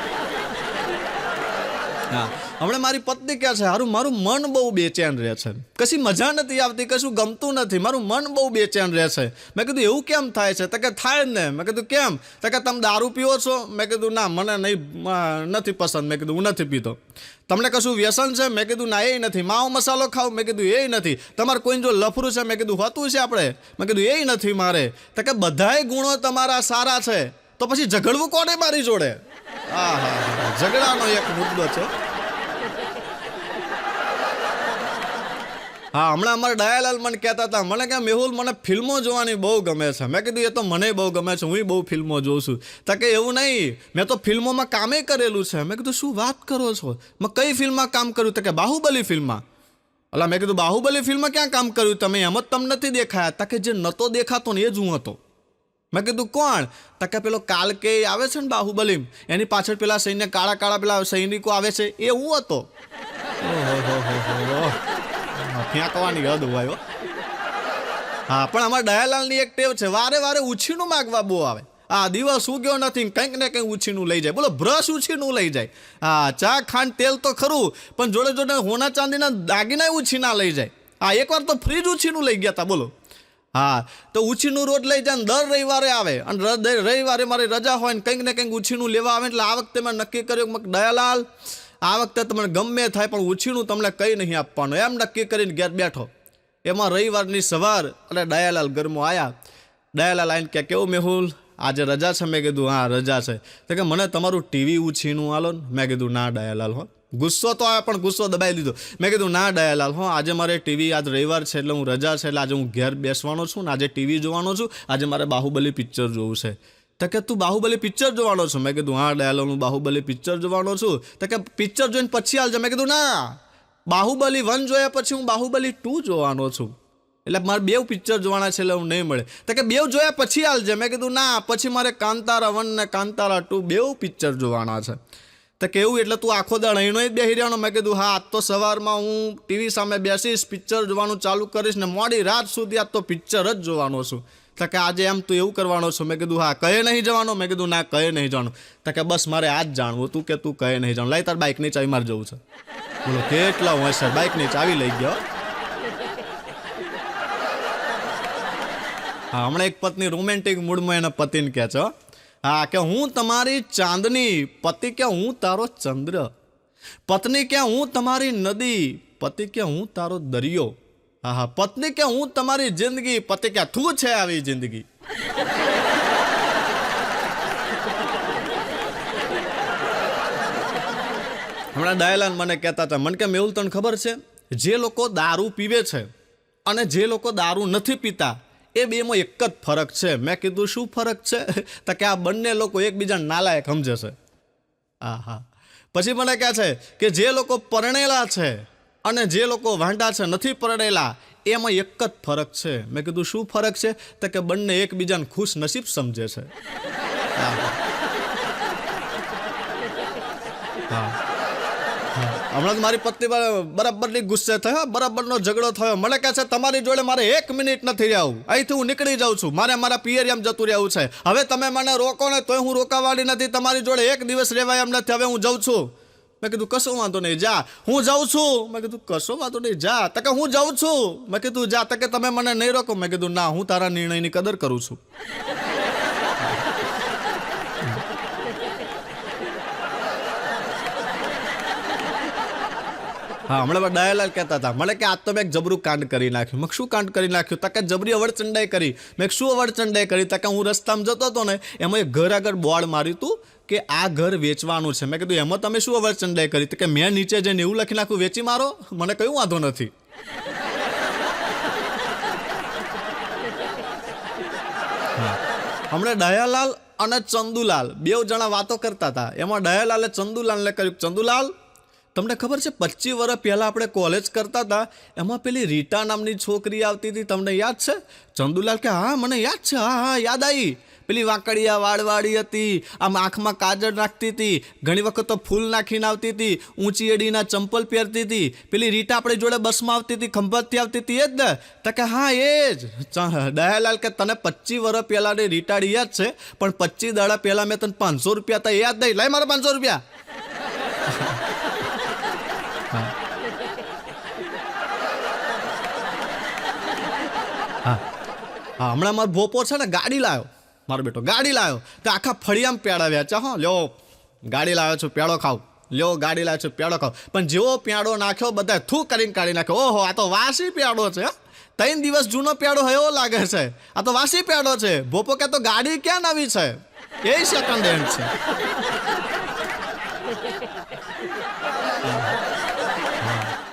હા હમણાં મારી પત્ની કહે છે હારું મારું મન બહુ બેચેન રહે છે, કશી મજા નથી આવતી, કશું ગમતું નથી, મારું મન બહુ બેચેન રહે છે. મેં કીધું એવું કેમ થાય છે? તો કે થાય ને. મેં કીધું કેમ? તો કે તમે દારૂ પીવો છો? મેં કીધું ના મને નથી પસંદ. મેં કીધું હું નથી પીતો. તમને કશું વ્યસન છે? મેં કીધું ના એ નથી. માવો મસાલો ખાવ? મેં કીધું એ નથી. તમારે કોઈને જો લફરું છે? મેં કીધું હોતું છે આપણે? મેં કીધું એ નથી મારે. તો કે બધાય ગુણો તમારા સારા છે તો પછી ઝઘડવું કોને મારી જોડે? હા ઝઘડાનો એક મુદ્દો છે. હા હમણાં અમારા દયાલાલ મને કહેતા હતા, મને કે મેહુલ મને ફિલ્મો જોવાની બહુ ગમે છે. મેં કીધું એ તો મને બહુ ગમે છે, હું બહુ ફિલ્મો જોઉં છું. તો કે એવું નહીં, મેં તો ફિલ્મોમાં કામે કરેલું છે. મેં કીધું શું વાત કરો છો? મેં કઈ ફિલ્મમાં કામ કર્યું? તો કે બાહુબલી ફિલ્મમાં. અલા મેં કીધું બાહુબલી ફિલ્મમાં ક્યાં કામ કર્યું તમે? એમ જ તમને નથી દેખાયા? તો કે જે નહોતો દેખાતો ને એ જ હું હતો. મેં કીધું કોણ? તો કે પેલો કાલકે આવે છે ને બાહુબલી, એની પાછળ પેલા કાળા પેલા સૈનિકો આવે છે, એ હું હતો. ફેંકવાની હદ હોય. હા પણ અમારા દયાલાલની એક ટેવ છે, વારે ઉછીનું માગવા બહુ આવે. આ દિવસ ઉગ્યો નથી કંઈક ને કંઈક ઉછીનું લઈ જાય. બોલો બ્રશ ઉછીનું લઈ જાય. હા ચા ખાંડ તેલ તો ખરું પણ જોડે હોના ચાંદીના દાગીના ઉછીના લઈ જાય. હા એકવાર તો ફ્રીજ ઉછીનું લઈ ગયા હતા. બોલો હા તો ઉછીનું રોજ લઈ જાય ને દર રવિવારે આવે, અને રવિવારે મારી રજા હોય ને કંઈક ને કંઈક ઉછીનું લેવા આવે. એટલે આ વખતે મેં નક્કી કર્યું કે દયાલાલ આ વખતે તમને ગમે થાય પણ ઉછીનું તમને કંઈ નહીં આપવાનું, એમ નક્કી કરીને ઘેર બેઠો. એમાં રવિવારની સવાર અને દયાલાલ ઘરમાં આવ્યા. દયાલાલ આવીને કે કેવું મેહુલ આજે રજા છે? મેં કીધું હા રજા છે. તો કે મને તમારું ટીવી ઉછીનું આલો ને. મેં કીધું ના દયાલાલ હો. ગુસ્સો તો આવે પણ ગુસ્સો દબાઈ દીધો. મેં કીધું ના દયાલાલ હો, આજે મારે ટીવી, આજ રવિવાર છે એટલે હું રજા છે એટલે આજે હું ઘેર બેસવાનો છું ને આજે ટીવી જોવાનો છું. આજે મારે બાહુબલી પિક્ચર જોવું છે. તો કે તું બાહુબલી પિક્ચર જોવાનો છું? મેં કીધું હા દયાલાલ હું બાહુબલી પિક્ચર જોવાનો છું. તો કે પિક્ચર જોઈને પછી આવજે. મેં કીધું ના, બાહુબલી 1 જોયા પછી હું બાહુબલી 2 જોવાનો છું, એટલે મારે 2 પિક્ચર જોવાના છે એટલે હું નહીં મળે. તો કે 2 જોયા પછી આવજે. મેં કીધું ના, પછી મારે કાંતારા 1 ને કાંતારા 2 2 પિક્ચર જોવાના છે. તો કેવું એટલે તું આખો દાડો અહીંનો જ બેસી રહેવાનો? મેં કીધું હા આજ તો સવારમાં હું ટીવી સામે બેસીશ, પિક્ચર જોવાનું ચાલુ કરીશ ને મોડી રાત સુધી આજ તો પિક્ચર જ જોવાનો છું. તો કે આજે એમ તું એવું કરવાનો છો? મેં કીધું હા. કહે નહીં જવાનો? મેં કીધું ના કહે નહીં જવાનું. તો કે બસ મારે આજ જાણવું તું કે તું કહે નહીં જવાનું. લાઈ તાર બાઇકની ચાવી મારે જવું છે. બોલો કેટલા હોશિયાર, બાઇકની ચાવી લઈ ગયો. હા હમણાં એક પત્ની રોમેન્ટિક મૂડમાં એના પતિને કહે છે હા કે હું તમારી ચાંદની, પતિ કે હું તારો ચંદ્ર, પત્ની કે હું તમારી નદી, પતિ કે હું તારો દરિયો, હા પત્ની કે હું તમારી જિંદગી, પતિ કે તું છે આવી જિંદગી. હમણાં દયાલાલ મને કહેતા હતા, મને કે મેહુલ તને ખબર છે જે લોકો દારૂ પીવે છે અને જે લોકો દારૂ નથી પીતા એ બેમાં એક જ ફરક છે. મેં કીધું શું ફરક છે? તો કે આ બંને લોકો એકબીજાને નાલાયક સમજે છે. હા પછી મને કહે છે કે જે લોકો પરણેલા છે અને જે લોકો વાંઢા છે નથી પરણેલા એમાં એક જ ફરક છે. મેં કીધું શું ફરક છે? તો કે બંને એકબીજાને ખુશ નસીબ સમજે છે. હા હા. હમણાં તો મારી પત્ની બરાબરની ગુસ્સે થયો, બરાબરનો ઝઘડો થયો. મને કહે છે તમારી જોડે મારે 1 મિનિટ નથી રહેવું, અહીંથી હું નીકળી જાઉં છું, મારે મારા પિયરિયામાં જતું રહેવું છે. હવે તમે મને રોકો ને તોય હું રોકાવાની નથી, તમારી જોડે 1 દિવસ રહેવાય એમ નથી, હવે હું જાઉં છું. મેં કીધું કશો વાંધો નહીં, જા. હું જાઉં છું. મેં કીધું કશો વાંધો નહીં, જા. તો કે હું જાઉં છું. મેં કીધું જા. તો કે તમે મને નહીં રોકો. મેં કીધું ના, હું તારા નિર્ણયની કદર કરું છું. હા, હમણાં દયાલાલ કહેતા હતા, મને કે આજ તો મેં એક જબરું કાંડ કરી નાખ્યું. મેં શું કાંડ કરી નાખ્યું? તકે જબરી અવળચંડાઈ કરી. મેં શું અવળચંડાઈ કરી? તકે હું રસ્તામાં જતો હતો ને, એમાં એક ઘર આગળ બોર્ડ માર્યું હતું કે આ ઘર વેચવાનું છે. મેં કીધું એમાં તમે શું અવળચંડાઈ કરી? તો કે મેં નીચે જઈને એવું લખી નાખ્યું, વેચી મારો. મને કયું વાંધો નથી. હમણાં દયાલાલ અને ચંદુલાલ 2 જણા વાતો કરતા હતા. એમાં દયાલાલે ચંદુલાલને કહ્યું, ચંદુલાલ તમને ખબર છે 25 વર્ષ પહેલાં આપણે કોલેજ કરતા હતા, એમાં પેલી રીટા નામની છોકરી આવતી હતી, તમને યાદ છે? ચંદુલાલ કે હા મને યાદ છે, હા હા યાદ આવી. પેલી વાંકડિયા વાળવાળી હતી, આમ આંખમાં કાજળ નાખતી હતી, ઘણી વખત તો ફૂલ નાખીને આવતી હતી, ઊંચી એડીના ચંપલ પહેરતી હતી. પેલી રીટા આપણી જોડે બસમાં આવતી હતી, ખંભાતથી આવતી હતી, એ જ ને? તો કે હા એ જ. દયાલાલ કે તને 25 વર્ષ પહેલાંની રીટાડી યાદ છે, પણ 25 દાડા પહેલાં મેં તને 500 રૂપિયા તો યાદ નહીં, લાય મારા 500 રૂપિયા. હા, હમણાં મારો ભોપો છે ને ગાડી લાવ્યો, મારો બેટો ગાડી લાવ્યો, તો આખા ફળિયામાં પેડા વેચ્યા. હો લ્યો ગાડી લાવ્યો છું, પેડો ખાવ. લ્યો ગાડી લાવ્યો છું, પેડો ખાવ. પણ જેવો પેડો નાખ્યો બધા થૂ કરીને કાઢી નાખ્યો. ઓહો, આ તો વાસી પેડો છે. 3 દિવસ જૂનો પેડો એવો લાગે છે, આ તો વાસી પેડો છે. ભોપો કે તો ગાડી ક્યાં નવી છે? એ સેકન્ડ હેન્ડ છે.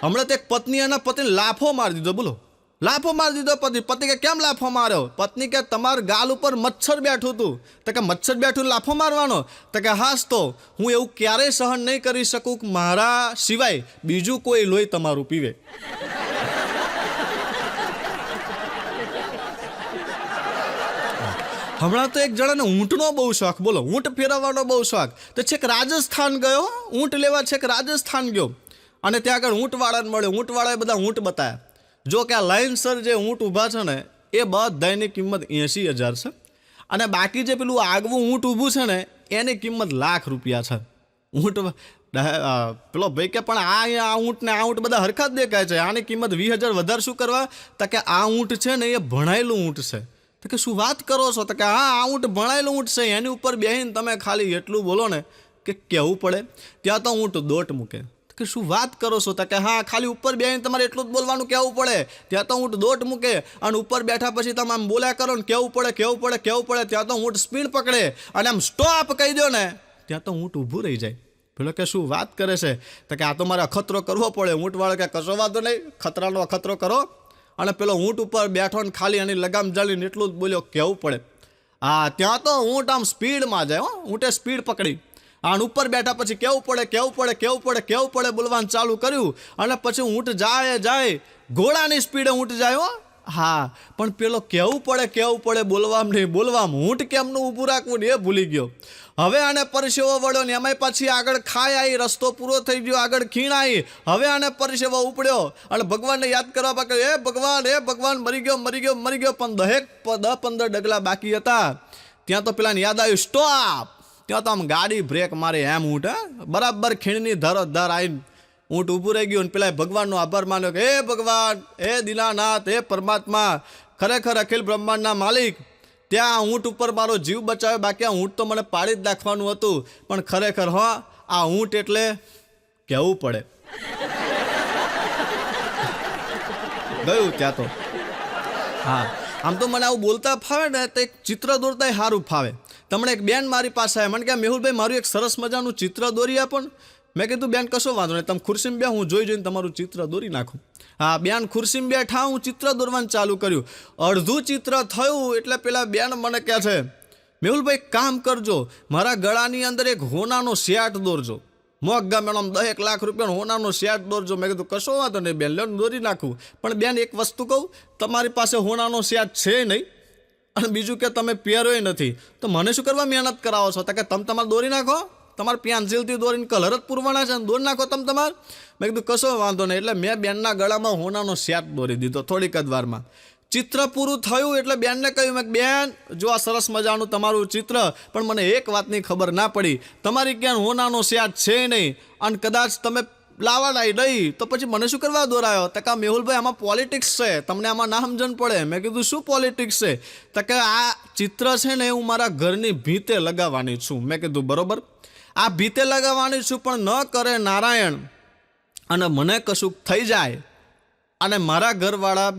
હમણાં તો એક પત્ની એના પતિને લાફો મારી દીધો. બોલો, લાફો મારી દીધો પતિ કે કેમ લાફો માર્યો? પત્ની કે તમારા ગાલ ઉપર મચ્છર બેઠું હતું. તો કે મચ્છર બેઠું લાફો મારવાનો? તો કે હાસ, તો હું એવું ક્યારેય સહન નહીં કરી શકું કે મારા સિવાય બીજું કોઈ લોહી તમારું પીવે. હમણાં તો એક જણાને ઊંટનો બહુ શોખ. બોલો, ઊંટ ફેરવવાનો બહુ શોખ. તો છેક રાજસ્થાન ગયો, ઊંટ લેવા છેક રાજસ્થાન ગયો, અને ત્યાં આગળ ઊંટવાળાને મળ્યો. ઊંટવાળાએ બધા ઊંટ બતાવ્યા. જો કે આ લાઇનસર જે ઊંટ ઊભા છે ને, એ બધાની કિંમત 80,000 છે, અને બાકી જે પેલું આગવું ઊંટ ઊભું છે ને, એની કિંમત ₹1,00,000 છે. ઊંટ પેલો ભાઈ કે પણ આ ઊંટ ને આ ઊંટ બધા હરખા જ દેખાય છે, આની કિંમત 20,000 વધારે શું કરવા? તો કે આ ઊંટ છે ને એ ભણાયેલું ઊંટ છે. તો કે શું વાત કરો છો? તો કે હા, આ ઊંટ ભણાયેલું ઊંટ છે, એની ઉપર બેસીને તમે ખાલી એટલું બોલો ને કે કહેવું પડે, ત્યાં તો ઊંટ દોટ મૂકે. કે શું વાત કરો છો? તો કે હા, ખાલી ઉપર બેસીને તમારે એટલું જ બોલવાનું કહેવું પડે, ત્યાં તો ઊંટ દોટ મૂકે. અને ઉપર બેઠા પછી તમે આમ બોલ્યા કરો ને, કહેવું પડે, ત્યાં તો ઊંટ સ્પીડ પકડે, અને આમ સ્ટોપ કહી દો ને, ત્યાં તો ઊંટ ઊભું રહી જાય. પેલો કે શું વાત કરે છે? તો કે આ તો મારે અખતરો કરવો પડે. ઊંટવાળો કે કશો વાંધો નહીં, ખતરાનો અખતરો કરો. અને પેલો ઊંટ ઉપર બેઠો ને ખાલી એની લગામ જાળીને એટલું જ બોલ્યો, કહેવું પડે. હા, ત્યાં તો ઊંટ આમ સ્પીડમાં જાય. હો, ઊંટે સ્પીડ પકડી. અને ઉપર બેઠા પછી કેવું પડે બોલવાનું ચાલુ કર્યું, અને પછી ઊંટ જાય, ઘોડાની સ્પીડે ઊંટ જાય. હો હા, પણ પેલો કેવું પડે બોલવામાં ઊંટ કેમનું ઊભું રાખવું ને એ ભૂલી ગયો. હવે આને પરસેવો વળ્યો ને એમાંય પાછી આગળ ખાઈ આવી, રસ્તો પૂરો થઈ ગયો, આગળ ખીણ આવી. હવે આને પરસેવો ઉપડ્યો અને ભગવાનને યાદ કરવા પાકે, એ ભગવાન મરી ગયો. પણ 10-15 ડગલા બાકી હતા. ત્યાં તો પેલાને યાદ આવ્યું, સ્ટોપ. ત્યાં તો આમ ગાડી બ્રેક મારે એમ ઊંટ બરાબર ખીણની ધર આવીને ઊંટ ઊભું રહી ગયું. અને પેલા ભગવાનનો આભાર માન્યો કે હે ભગવાન, હે દિનાનાથ, હે પરમાત્મા, ખરેખર અખિલ બ્રહ્માંડના માલિક, ત્યાં ઊંટ ઉપર મારો જીવ બચાવ્યો, બાકી આ ઊંટ તો મને પાડી જ નાખવાનું હતું. પણ ખરેખર આ ઊંટ એટલે કહેવું પડે ગયું ત્યાં તો. હા, આમ તો મને આવું બોલતા ફાવે ને, તો એક ચિત્ર દોરતા સારું ફાવે. તમને એક બેન મારી પાસે આવે, મને કે મેહુલભાઈ મારું એક સરસ મજાનું ચિત્ર દોરી આપો ને. મેં કીધું બેન કશો વાંધો નહીં, તમે ખુરશીમાં બે, હું જોઈને તમારું ચિત્ર દોરી નાખું. હા, બેન ખુરશીમાં બેઠા, હું ચિત્ર દોરવાનું ચાલુ કર્યું. અડધું ચિત્ર થયું એટલે પેલા બેન મને કહે છે, મેહુલભાઈ કામ કરજો, મારા ગળાની અંદર એક હોનાનો શેટ દોરજો. મોંઘા મેડમ 10 લાખ રૂપિયાનો હોનાનો સેટ દોરજો. મેં કીધું કશો વાંધો નહીં બેન, લો દોરી નાખું. પણ બેન એક વસ્તુ કહું, તમારી પાસે હોનાનો સેટ છે નહીં અને બીજું કે તમે પહેર્યોય નથી, તો મને શું કરવા મહેનત કરાવો છો? તો કે તમે તમારે દોરી નાખો, તમારે પેન્સિલથી દોરીને કલર જ પૂરવાના છે, દોરી નાખો તમે તમારે. મેં કીધું કશો વાંધો નહીં. એટલે મેં બેનના ગળામાં હોનાનો સેટ દોરી દીધો થોડીક જ વારમાં. ચિત્ર પૂરું થયું એટલે બેનને કહ્યું, મેં બેન જો આ સરસ મજાનું તમારું ચિત્ર, પણ મને એક વાતની ખબર ના પડી, તમારી ક્યાં હોનાનો સેટ છે નહીં અને કદાચ તમે લાવવાના નહીં તો પછી મને શું કરવા દોરાયો? તો કે મેહુલભાઈ આમાં પોલિટિક્સ છે, તમને આમાં ના સમજણ પડે. મેં કીધું શું પોલિટિક્સ છે? તો કે આ ચિત્ર છે ને હું મારા ઘરની ભીતે લગાવવાની છું. મેં કીધું બરોબર, આ ભીતે લગાવવાની છું, પણ ન કરે નારાયણ અને મને કશુંક થઈ જાય અને મારા ઘરવાળા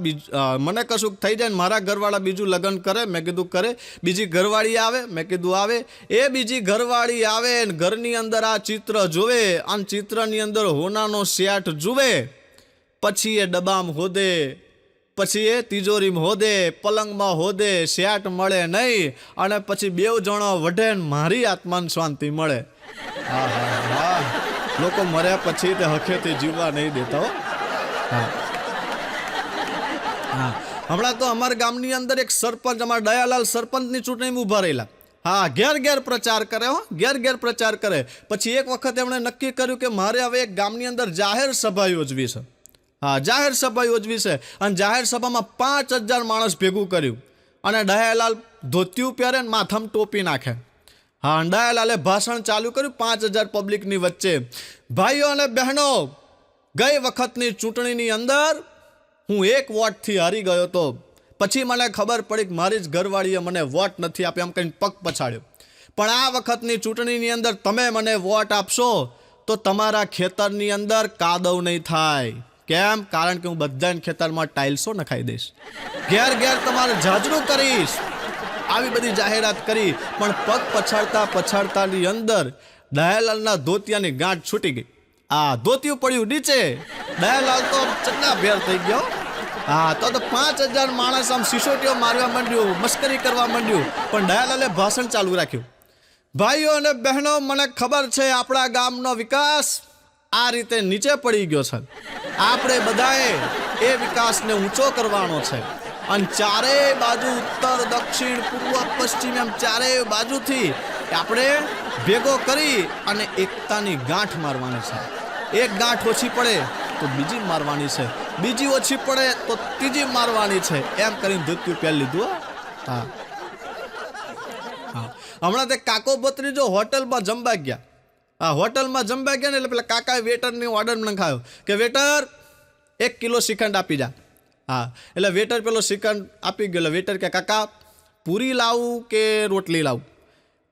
મને કશુંક થઈ જાય ને મારા ઘરવાળા બીજું લગ્ન કરે. મેં કીધું કરે. બીજી ઘરવાળી આવે? મેં કીધું આવે. એ બીજી ઘરવાળી આવે ને ઘરની અંદર આ ચિત્ર જોવે અને ચિત્રની અંદર હોનાનો સેટ જુએ, પછી એ ડબ્બામાં હોદે, પછી એ તિજોરીમાં હોદે, પલંગમાં હોદે, સેટ મળે નહીં અને પછી બેવ જણો વઢે ને મારી આત્માને શાંતિ મળે. હા હા હા, લોકો મર્યા પછી તે હખેથી જીવવા નહીં દેતા હો. હા હા, હમણાં તો અમારા ગામની અંદર એક સરપંચ, અમારા દયાલાલ સરપંચની ચૂંટણીમાં ઊભા રહેલા. હા, ઘેર પ્રચાર કરે હો, ઘેર પ્રચાર કરે. પછી એક વખત એમણે નક્કી કર્યું કે મારે હવે એક ગામની અંદર જાહેર સભા યોજવી છે. હા, જાહેર સભા યોજવી છે અને જાહેર સભામાં 5000 માણસ ભેગું કર્યું અને દયાલાલ ધોતિયું પહેરે ને માથામાં ટોપી નાખે. હા, દયાલાલે ભાષણ ચાલુ કર્યું 5000 પબ્લિકની વચ્ચે. ભાઈઓ અને બહેનો, ગઈ વખતની ચૂંટણીની અંદર હું 1 વોટથી હારી ગયો હતો. પછી મને ખબર પડી કે મારી જ ઘરવાળીએ મને વોટ નથી આપ્યો, એમ કહીને પગ પછાડ્યો. પણ આ વખતની ચૂંટણીની અંદર તમે મને વોટ આપશો તો તમારા ખેતરની અંદર કાદવ નહીં થાય. કેમ? કારણ કે હું બધાને ખેતરમાં ટાઇલ્સો નખાઈ દઈશ, ઘેર તમારે જાજરૂ કરીશ. આવી બધી જાહેરાત કરી. પણ પગ પછાડતાની અંદર દયાલાલના ધોતિયાની ગાંઠ છૂટી ગઈ. આ ધોતિયું પડ્યું નીચે. દયાલાલ તો ચકના ભેર થઈ ગયો. હા, તો 5000 માણસ આમ સિસોટીઓ મારવા માંડ્યું, મસ્કરી કરવા માંડ્યું. પણ દયાલાલે ભાષણ ચાલુ રાખ્યું. ભાઈઓ અને બહેનો, મને ખબર છે આપણા ગામનો વિકાસ આ રીતે નીચે પડી ગયો છે. આપણે બધાએ એ વિકાસને ઊંચો કરવાનો છે અને ચારેય બાજુ, ઉત્તર, દક્ષિણ, પૂર્વ, પશ્ચિમ, એમ ચારેય બાજુથી આપણે ભેગો કરી અને એકતાની ગાંઠ મારવાની છે. એક ગાંઠ ઓછી પડે તો બીજી મારવાની છે, બીજી ઓછી પડે તો ત્રીજી મારવાની છે. એમ કરીને ધોતિયું પહેરી લીધું. હા હા, હમણાં તે કાકો ભત્રીજો હોટલમાં જમવા ગયા. હા, હોટલમાં જમવા ગયા ને એટલે પેલા કાકાએ વેટરની ઓર્ડર નખાયો કે વેટર 1 કિલો શ્રીખંડ આપી જા. હા, એટલે વેટર પેલો શ્રીખંડ આપી ગયો. વેટર કે કાકા પૂરી લાવું કે રોટલી લાવું?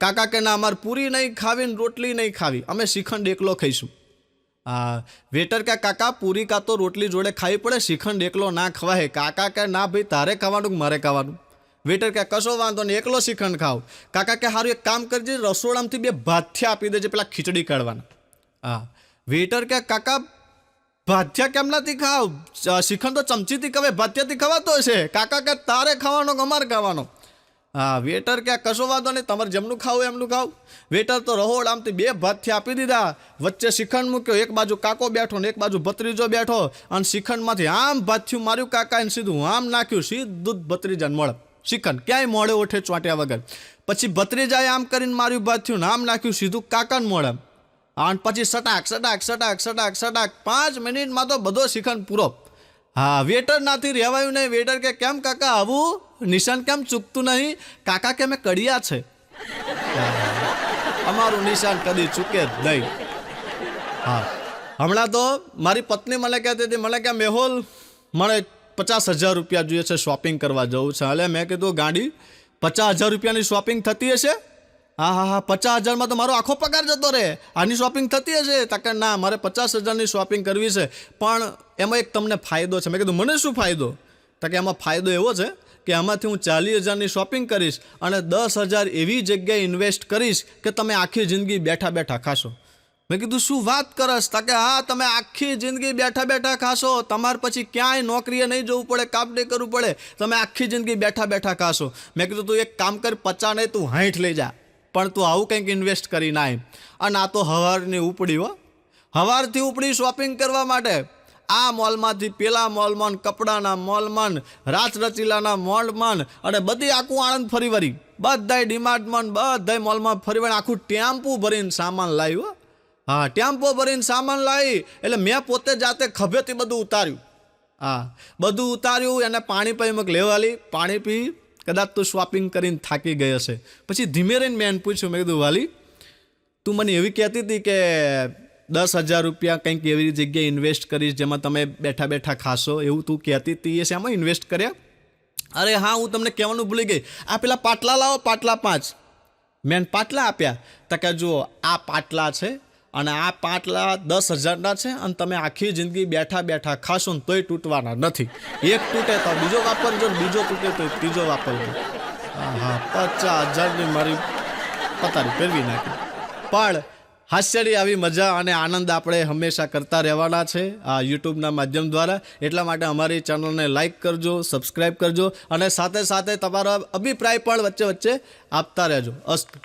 કાકા કે ના, અમારે પૂરી નહીં ખાવી ને રોટલી નહીં ખાવી, અમે શ્રીખંડ એકલો ખાઈશું. હા, વેટર કે કાકા પૂરી કાં તો રોટલી જોડે ખાવી પડે, શ્રીખંડ એકલો ના ખવાય. કાકા કે ના ભાઈ, તારે ખાવાનું કે મારે ખાવાનું? વેટર કે કશો વાંધો નહીં, એકલો શ્રીખંડ ખાવ. કાકા કે સારું એક કામ કરજે, રસોડામાંથી 2 ભાથિયા આપી દેજે, પેલા ખીચડી કાઢવાના. હા, વેટર કે કાકા ભાથિયા કેમ નથી ખાવ? શ્રીખંડ તો ચમચીથી ખવાય, ભાથિયાથી ખવાતો છે. કાકા કે તારે ખાવાનો કે અમારે ખાવાનો? હા, વેટર કે કશો વાંધો નહીં, તમારે જેમનું ખાવું એમનું ખાવ. વેટર તો રહોડ આમથી 2 ભાથિયા આપી દીધા, વચ્ચે શ્રીખંડ મૂક્યો. એક બાજુ કાકો બેઠો ને એક બાજુ ભત્રીજો બેઠો અને શ્રીખંડમાંથી આમ ભાથિયું માર્યું કાકાએ, સીધું આમ નાખ્યું, સીધું ભત્રીજાને મળે શ્રીખંડ, ક્યાંય મોડે ઓઠે ચોંટ્યા વગર. પછી ભત્રીજાએ આમ કરીને માર્યું ભાથિયું, આમ નાખ્યું, સીધું કાકાને મળે. અને પછી સટાક 5 મિનિટમાં તો બધો શ્રીખંડ પૂરો. હા, વેટર નાથી રહેવાયું નહીં. વેટર કે કેમ કાકા, આવું નિશાન કેમ ચૂકતું નહીં? કાકા કે મેં કડિયા છે. અમારું નિશાન કદી ચૂકે જ નહીં. હા, હમણાં તો મારી પત્ની મને કહેતી હતી, મને કે મેહુલ મને 50,000 રૂપિયા જોઈએ છે, શોપિંગ કરવા જવું છે. એટલે મેં કીધું ગાડી 50,000 રૂપિયાની શોપિંગ થતી હશે? હા, 50,000માં તો મારો આખો પગાર જતો રહે. આની શોપિંગ થતી હશે? તાકે ના, મારે 50,000ની શોપિંગ કરવી છે, પણ એમાં એક તમને ફાયદો છે. મેં કીધું મને શું ફાયદો? તાકે એમાં ફાયદો એવો છે કે આમાંથી હું 40,000ની શોપિંગ કરીશ અને 10,000 એવી જગ્યાએ ઇન્વેસ્ટ કરીશ કે તમે આખી જિંદગી બેઠા ખાશો. મેં કીધું શું વાત કરસ? તાકે હા, તમે આખી જિંદગી બેઠા ખાશો, તમારે પછી ક્યાંય નોકરીએ નહીં જવું પડે, કામ નહીં કરવું પડે, તમે આખી જિંદગી બેઠા ખાશો. મેં કીધું તું એક કામ કર, 50 નહીં તું 60 લઈ જા. પણ તું આવું કંઈક ઇન્વેસ્ટ કરી નાય. અને આ તો હવારની ઉપડી હો, હવારથી ઉપડી શોપિંગ કરવા માટે આ મોલમાંથી પેલા મોલમાં, કપડાના મોલમાં, રાત રચીલાના મોલમાં, અને બધી આખું આણંદ ફરી વળી, બધાય ડીમાર્ટમાં, બધાય મોલમાં ફરી વળી આખું ટેમ્પો ભરીને સામાન લાવી હો. હા, ટેમ્પો ભરીને સામાન લાવી એટલે મેં પોતે જાતે ખભેથી બધું ઉતાર્યું. હા, બધું ઉતાર્યું, એને પાણી પી મગ લેવાલી, પાણી પી કદાચ તું શોપિંગ કરીને થાકી ગઈ હશે. પછી ધીમે રહીને મેં એને પૂછ્યું, મેં કીધું વાલી તું મને એવી કહેતી હતી કે 10,000 રૂપિયા કંઈક એવી જગ્યાએ ઇન્વેસ્ટ કરીશ જેમાં તમે બેઠા બેઠા ખાશો, એવું તું કહેતી હતી, એ શેમાં ઇન્વેસ્ટ કર્યા? અરે હા, હું તમને કહેવાનું ભૂલી ગઈ, આ પેલા પાટલા લાવો, પાટલા 5. મેં પાટલા આપ્યા. તો કે જુઓ આ પાટલા છે અને આ પાટલા 10,000ના છે, અને તમે આખી જિંદગી બેઠા બેઠા ખાશો ને તોય તૂટવાના નથી. એક તૂટે તો બીજો વાપરજો, બીજો તૂટે તો ત્રીજો વાપરજો. હા, 50,000ની મારી પતારી ફેરવી નાખી. પણ હાસ્યની આવી મજા અને આનંદ આપણે હંમેશા કરતા રહેવાના છે આ યુટ્યુબના માધ્યમ દ્વારા. એટલા માટે અમારી ચેનલને લાઇક કરજો, સબસ્ક્રાઈબ કરજો, અને સાથે સાથે તમારો અભિપ્રાય પણ વચ્ચે વચ્ચે આપતા રહેજો. અસ્તુ.